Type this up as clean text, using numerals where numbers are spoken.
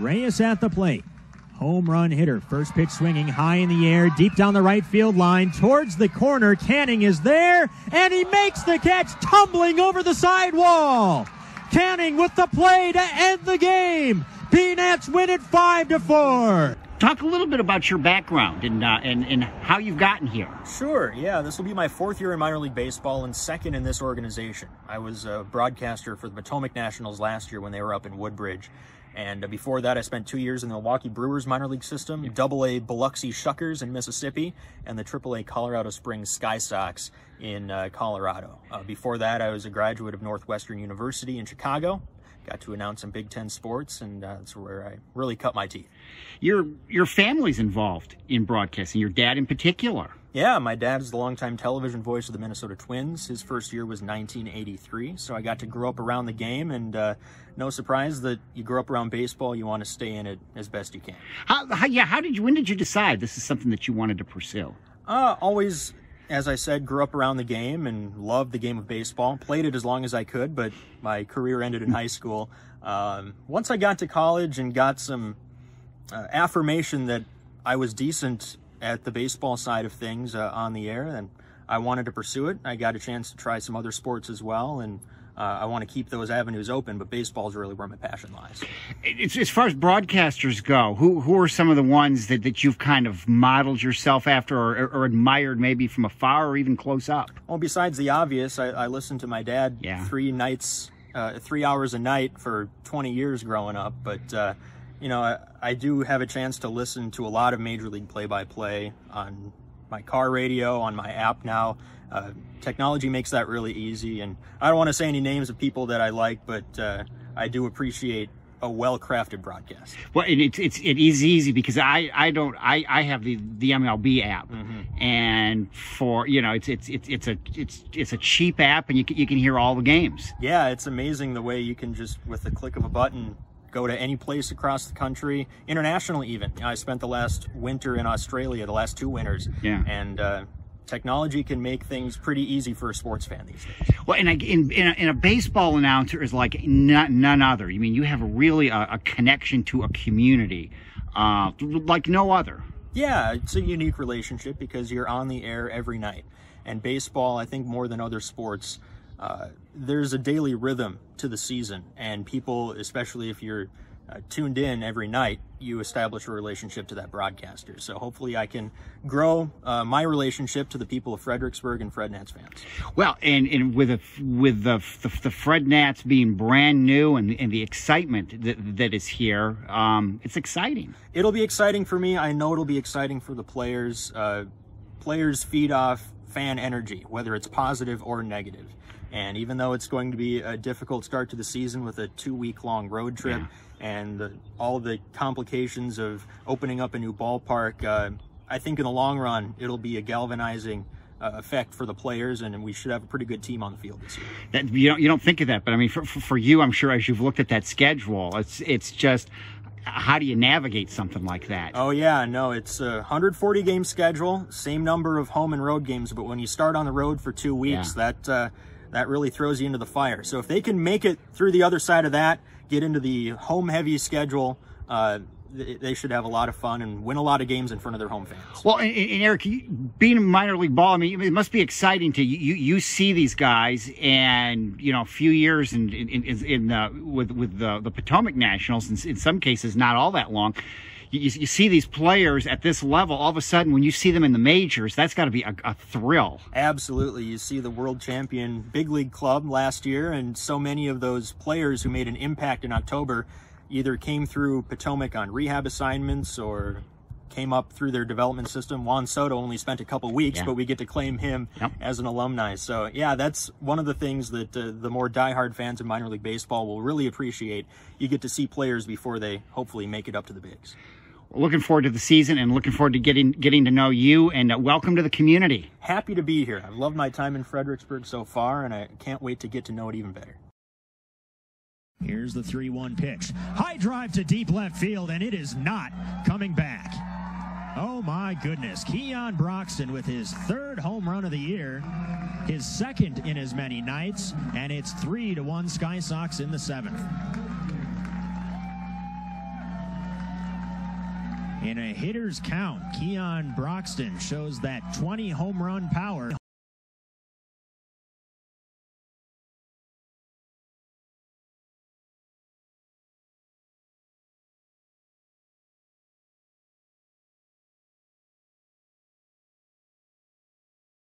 Reyes at the plate. Home run hitter. First pitch swinging high in the air, deep down the right field line, towards the corner. Canning is there, and he makes the catch, tumbling over the sidewall. Canning with the play to end the game. Peanuts win it 5-4. Talk a little bit about your background and how you've gotten here. Sure, yeah. This will be my 4th year in minor league baseball and 2nd in this organization. I was a broadcaster for the Potomac Nationals last year when they were up in Woodbridge. And before that, I spent 2 years in the Milwaukee Brewers minor league system, AA Biloxi Shuckers in Mississippi, and the AAA Colorado Springs Sky Sox in Colorado. Before that, I was a graduate of Northwestern University in Chicago. Got to announce some Big Ten sports, and that's where I really cut my teeth. Your family's involved in broadcasting, your dad in particular. Yeah, my dad is the longtime television voice of the Minnesota Twins. His first year was 1983, so I got to grow up around the game, and no surprise that you grow up around baseball, you want to stay in it as best you can. When did you decide this is something that you wanted to pursue? Always, as I said, grew up around the game and loved the game of baseball. Played it as long as I could, but my career ended in high school. Once I got to college and got some affirmation that I was decent at the baseball side of things on the air, and I wanted to pursue it. I got a chance to try some other sports as well, and I want to keep those avenues open, but baseball is really where my passion lies. As far as broadcasters go, who are some of the ones that you've kind of modeled yourself after or admired maybe from afar or even close up? Well, besides the obvious, I listened to my dad 3 hours a night for 20 years growing up, but you know, I do have a chance to listen to a lot of Major League play-by-play on my car radio, on my app now. Technology makes that really easy, and I don't want to say any names of people that I like, but I do appreciate a well-crafted broadcast. Well, it is easy because I have the MLB app, and for it's a cheap app, and you can hear all the games. Yeah, it's amazing the way you can just with the click of a button go to any place across the country, internationally even. I spent the last winter in Australia, the last 2 winters, and technology can make things pretty easy for a sports fan these days. Well, and a baseball announcer is like none other. I mean, you have a connection to a community like no other. Yeah, it's a unique relationship because you're on the air every night. And baseball, I think more than other sports, there's a daily rhythm to the season, and people, especially if you're tuned in every night, you establish a relationship to that broadcaster. So hopefully I can grow my relationship to the people of Fredericksburg and Fred Nats fans. Well, and with the Fred Nats being brand new and the excitement that is here, it's exciting. It'll be exciting for me. I know it'll be exciting for the players. Players feed off fan energy, whether it's positive or negative. And even though it's going to be a difficult start to the season with a 2-week-long road trip and all the complications of opening up a new ballpark, I think in the long run, it'll be a galvanizing effect for the players, and we should have a pretty good team on the field this year. You don't think of that, but I mean, for you, I'm sure as you've looked at that schedule, it's just, how do you navigate something like that? Oh yeah, no, it's a 140 game schedule, same number of home and road games, but when you start on the road for 2 weeks, that really throws you into the fire. So if they can make it through the other side of that, get into the home heavy schedule, they should have a lot of fun and win a lot of games in front of their home fans. Well, and Eric, being in minor league ball, I mean, it must be exciting to you see these guys, and a few years with the Potomac Nationals, in some cases not all that long. You see these players at this level, all of a sudden when you see them in the majors, that's got to be a thrill. Absolutely. You see the world champion big league club last year, and so many of those players who made an impact in October either came through Potomac on rehab assignments or came up through their development system. Juan Soto only spent a couple weeks, but we get to claim him as an alumni. So yeah, that's one of the things that the more diehard fans of minor league baseball will really appreciate. You get to see players before they hopefully make it up to the bigs. Looking forward to the season and looking forward to getting to know you, and welcome to the community. Happy to be here. I've loved my time in Fredericksburg so far, and I can't wait to get to know it even better. Here's the 3-1 pitch. High drive to deep left field, and it is not coming back. Oh my goodness. Keon Broxton with his 3rd home run of the year, his 2nd in as many nights, and it's 3-1 Sky Sox in the 7th. In a hitter's count, Keon Broxton shows that 20 home run power.